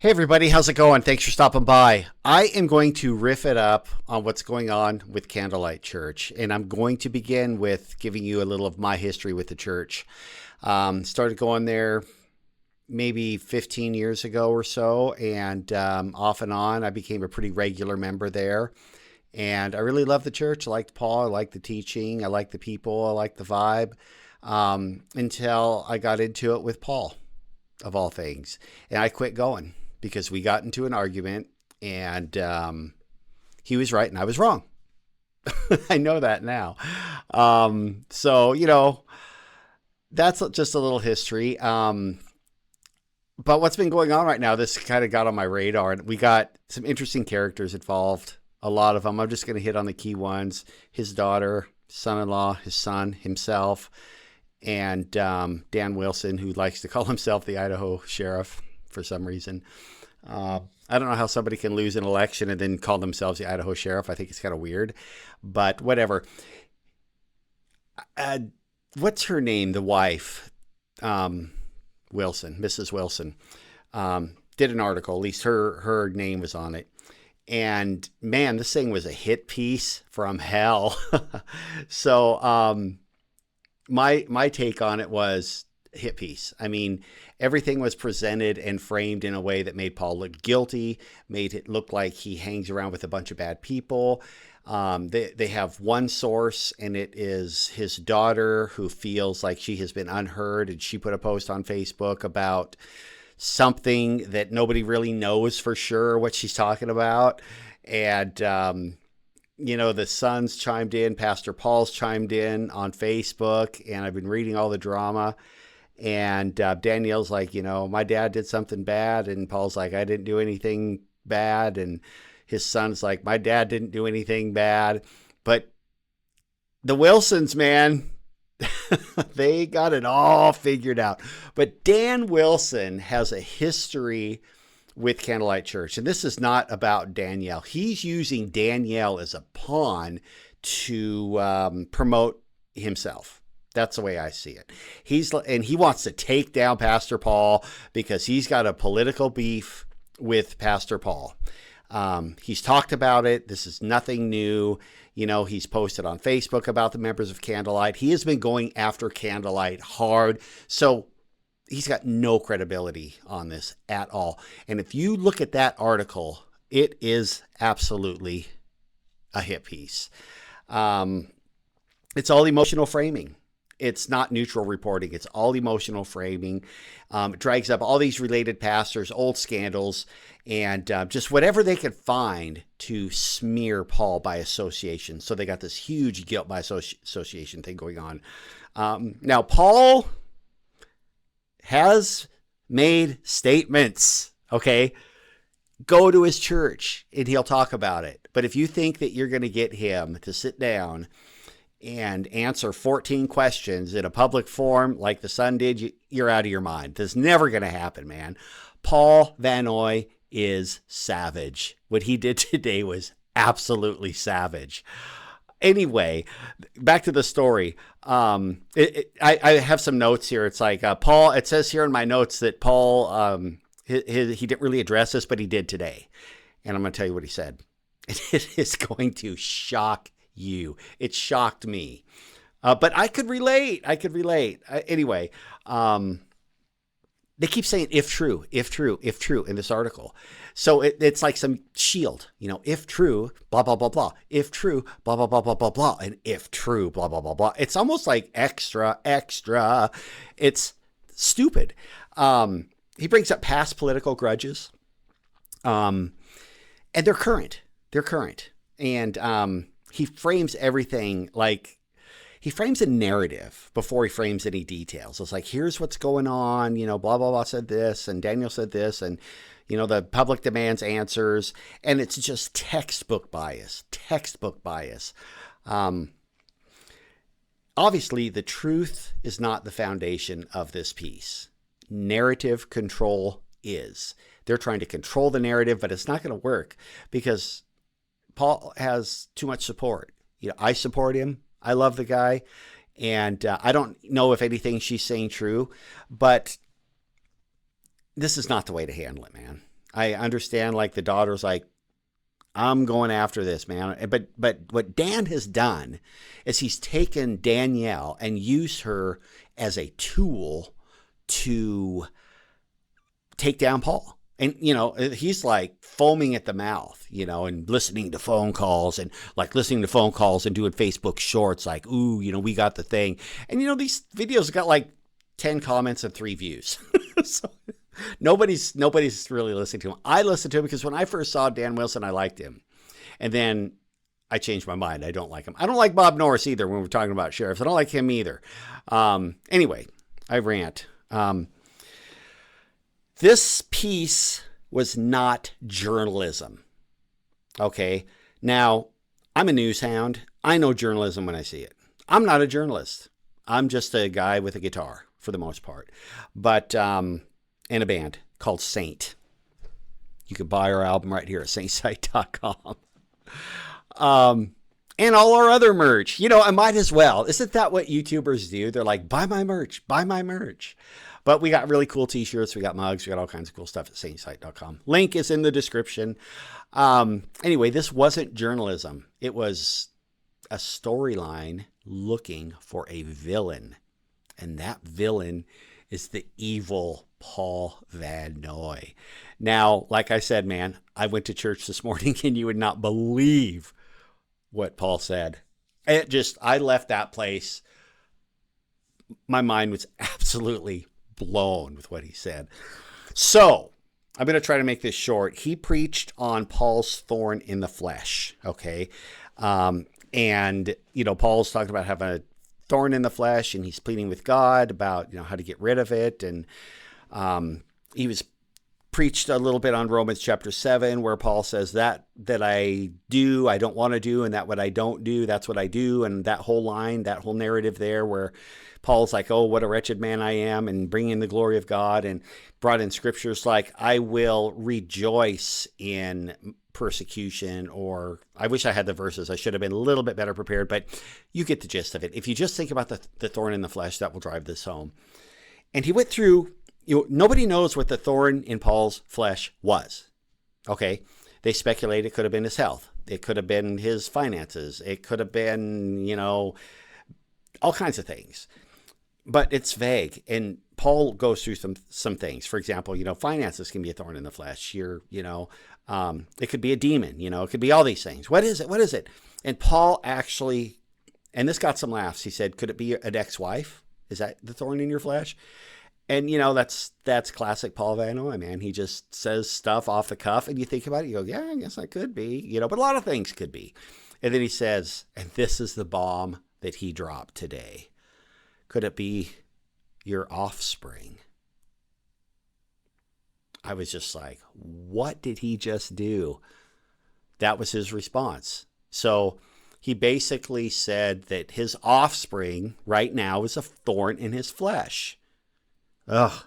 Hey everybody, how's it going? Thanks for stopping by. I am going to riff it up on what's going on with Candlelight Church, and I'm going to begin with giving you a little of my history with the church. Started going there maybe 15 years ago or so, and off and on, I became a pretty regular member there. And I really love the church. I liked Paul, I liked the teaching, I liked the people, I liked the vibe, until I got into it with Paul, of all things. And I quit going because we got into an argument, and he was right and I was wrong. I know that now. So, that's just a little history. But what's been going on right now, this kind of got on my radar, and we got some interesting characters involved. A lot of them. I'm just going to hit on the key ones. His daughter, son-in-law, his son, himself, and Dan Wilson, who likes to call himself the Idaho sheriff for some reason. I don't know how somebody can lose an election and then call themselves the Idaho sheriff. I think it's kind of weird, but whatever. What's her name? The wife, Wilson, Mrs. Wilson, did an article. At least her name was on it. And man, this thing was a hit piece from hell. So my take on it was hit piece. I mean, everything was presented and framed in a way that made Paul look guilty, made it look like he hangs around with a bunch of bad people. They have one source, and it is his daughter, who feels like she has been unheard, and she put a post on Facebook about something that nobody really knows for sure what she's talking about. And the sons chimed in, Pastor Paul's chimed in on Facebook, and I've been reading all the drama. And Danielle's like, my dad did something bad. And Paul's like, I didn't do anything bad. And his son's like, my dad didn't do anything bad. But the Wilsons, man, they got it all figured out. But Dan Wilson has a history with Candlelight Church. And this is not about Danielle. He's using Danielle as a pawn to promote himself. That's the way I see it. He wants to take down Pastor Paul because he's got a political beef with Pastor Paul. He's talked about it. This is nothing new. He's posted on Facebook about the members of Candlelight. He has been going after Candlelight hard. So he's got no credibility on this at all. And if you look at that article, it is absolutely a hit piece. It's all emotional framing. It's not neutral reporting. It's all emotional framing. It drags up all these related pastors, old scandals, and just whatever they could find to smear Paul by association. So they got this huge guilt by association thing going on. Now, Paul has made statements, okay? Go to his church and he'll talk about it. But if you think that you're going to get him to sit down and answer 14 questions in a public forum like the Sun did, you're out of your mind. That's never going to happen, man. Paul Van Noy is savage. What he did today was absolutely savage. Anyway, back to the story. I have some notes here. It's like Paul, it says here in my notes that Paul, he didn't really address this, but he did today. And I'm going to tell you what he said. It is going to shock you. It shocked me. But I could relate. Anyway, they keep saying if true in this article. So it's like some shield, if true, blah, blah, blah, blah. If true, blah, blah, blah, blah, blah, blah. And if true, blah, blah, blah, blah. It's almost like extra. It's stupid. He brings up past political grudges. And they're current. And he frames everything like he frames a narrative before he frames any details. It's like, here's what's going on, blah, blah, blah said this, and Daniel said this, and, the public demands answers, and it's just textbook bias. Obviously, the truth is not the foundation of this piece. Narrative control is. They're trying to control the narrative, but it's not going to work because Paul has too much support. I support him. I love the guy. And I don't know if anything she's saying true, but this is not the way to handle it, man. I understand, like, the daughter's like, I'm going after this, man. But what Dan has done is he's taken Danielle and used her as a tool to take down Paul. And, he's like foaming at the mouth, and listening to phone calls and doing Facebook shorts like, ooh, we got the thing. And, these videos got like 10 comments and 3 views. So nobody's really listening to him. I listened to him because when I first saw Dan Wilson, I liked him. And then I changed my mind. I don't like him. I don't like Bob Norris either when we're talking about sheriffs. I don't like him either. Anyway, I rant. This piece was not journalism. Okay. Now, I'm a news hound. I know journalism when I see it. I'm not a journalist. I'm just a guy with a guitar for the most part. But in a band called Saint. You can buy our album right here at saintsite.com. And all our other merch. I might as well. Isn't that what YouTubers do? They're like, buy my merch, buy my merch. But we got really cool t-shirts. We got mugs. We got all kinds of cool stuff at saintsite.com. Link is in the description. Anyway, this wasn't journalism. It was a storyline looking for a villain. And that villain is the evil Paul Van Noy. Now, like I said, man, I went to church this morning and you would not believe what Paul said. I left that place. My mind was absolutely blown with what he said. So I'm going to try to make this short. He preached on Paul's thorn in the flesh. Okay. And Paul's talking about having a thorn in the flesh and he's pleading with God about, how to get rid of it. And, he was preached a little bit on Romans chapter 7, where Paul says that I don't want to do, and that what I don't do, that's what I do. And that whole line, that whole narrative there where Paul's like, oh, what a wretched man I am, and bringing the glory of God, and brought in scriptures like, I will rejoice in persecution, or I wish I had the verses. I should have been a little bit better prepared, but you get the gist of it. If you just think about the thorn in the flesh, that will drive this home. And he went through, nobody knows what the thorn in Paul's flesh was. Okay. They speculate it could have been his health. It could have been his finances. It could have been, all kinds of things. But it's vague. And Paul goes through some things. For example, finances can be a thorn in the flesh. It could be a demon, it could be all these things. What is it? What is it? And Paul actually, and this got some laughs. He said, could it be an ex-wife? Is that the thorn in your flesh? And, that's classic Paul Van Noy, man. He just says stuff off the cuff, and you think about it, you go, yeah, I guess that could be, but a lot of things could be. And then he says, and this is the bomb that he dropped today. Could it be your offspring? I was just like, what did he just do? That was his response. So he basically said that his offspring right now is a thorn in his flesh. Ugh.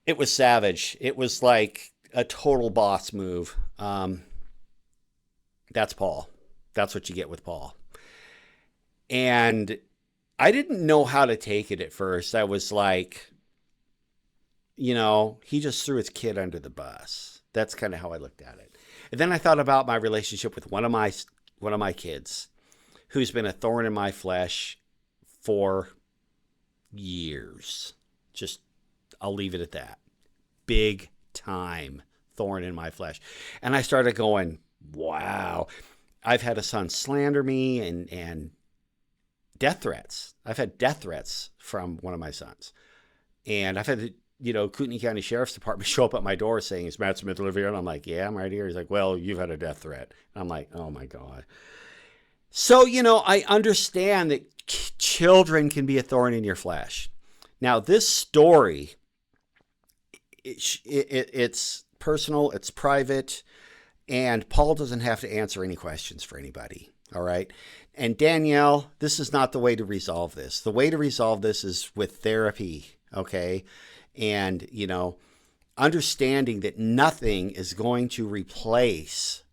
It was savage. It was like a total boss move. That's Paul. That's what you get with Paul. And I didn't know how to take it at first. I was like, he just threw his kid under the bus. That's kind of how I looked at it. And then I thought about my relationship with one of my kids, who's been a thorn in my flesh for years. I'll leave it at that. Big time thorn in my flesh. And I started going, wow. I've had a son slander me and death threats. I've had death threats from one of my sons. And I've had Kootenai County Sheriff's Department show up at my door saying, is Matt Smith live here? And I'm like, yeah, I'm right here. He's like, well, you've had a death threat. And I'm like, oh my God. So, I understand that children can be a thorn in your flesh. Now, this story, it's personal, it's private, and Paul doesn't have to answer any questions for anybody, all right? And Danielle, this is not the way to resolve this. The way to resolve this is with therapy, okay? And, understanding that nothing is going to replace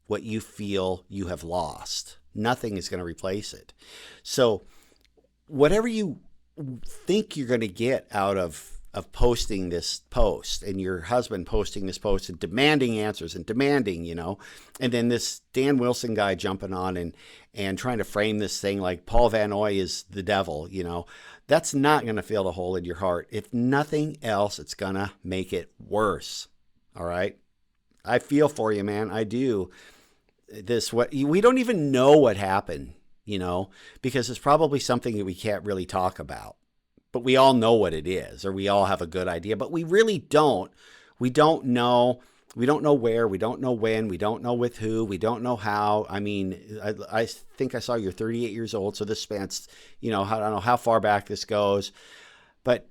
what you feel you have lost. Nothing is going to replace it. So whatever you think you're going to get out of of posting this post, and your husband posting this post and demanding answers and demanding, and then this Dan Wilson guy jumping on and trying to frame this thing like Paul Van Noy is the devil, that's not going to fill the hole in your heart. If nothing else, it's going to make it worse. All right. I feel for you, man. I do. We don't even know what happened, because it's probably something that we can't really talk about. But we all know what it is, or we all have a good idea, but we really don't. We don't know. We don't know where. We don't know when. We don't know with who. We don't know how. I mean, I think I saw you're 38 years old, so this spans, I don't know how far back this goes, but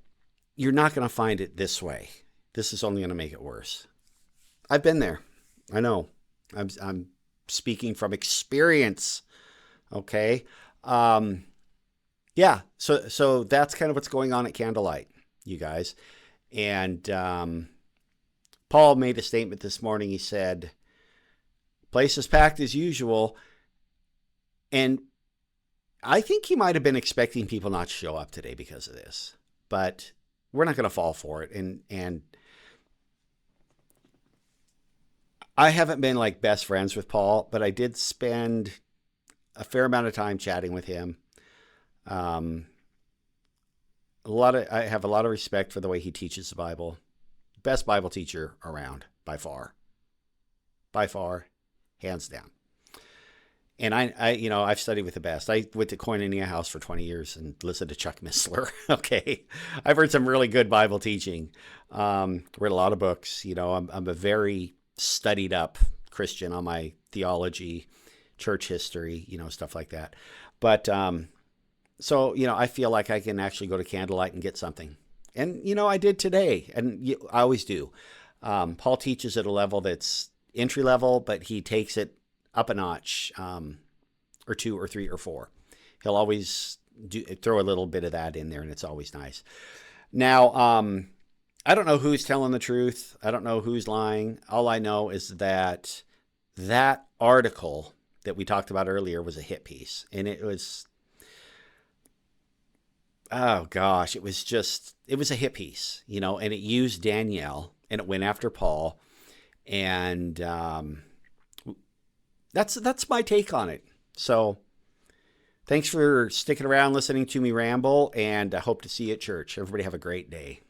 you're not going to find it this way. This is only going to make it worse. I've been there. I know. I'm speaking from experience. Okay. Yeah, so that's kind of what's going on at Candlelight, you guys. And Paul made a statement this morning. He said, place is packed as usual. And I think he might have been expecting people not to show up today because of this. But we're not going to fall for it. And I haven't been like best friends with Paul, but I did spend a fair amount of time chatting with him. I have a lot of respect for the way he teaches the Bible. Best Bible teacher around by far, hands down. And I've studied with the best. I went to Koinonia House for 20 years and listened to Chuck Missler. Okay. I've heard some really good Bible teaching. Read a lot of books. I'm a very studied up Christian on my theology, church history, stuff like that. But, so, I feel like I can actually go to Candlelight and get something. And, I did today, and I always do. Paul teaches at a level that's entry level, but he takes it up a notch, or 2 or 3 or 4. He'll always throw a little bit of that in there, and it's always nice. Now, I don't know who's telling the truth. I don't know who's lying. All I know is that article that we talked about earlier was a hit piece, and it was... oh gosh, it was a hit piece, and it used Danielle and it went after Paul. And that's my take on it. So thanks for sticking around, listening to me ramble, and I hope to see you at church. Everybody have a great day.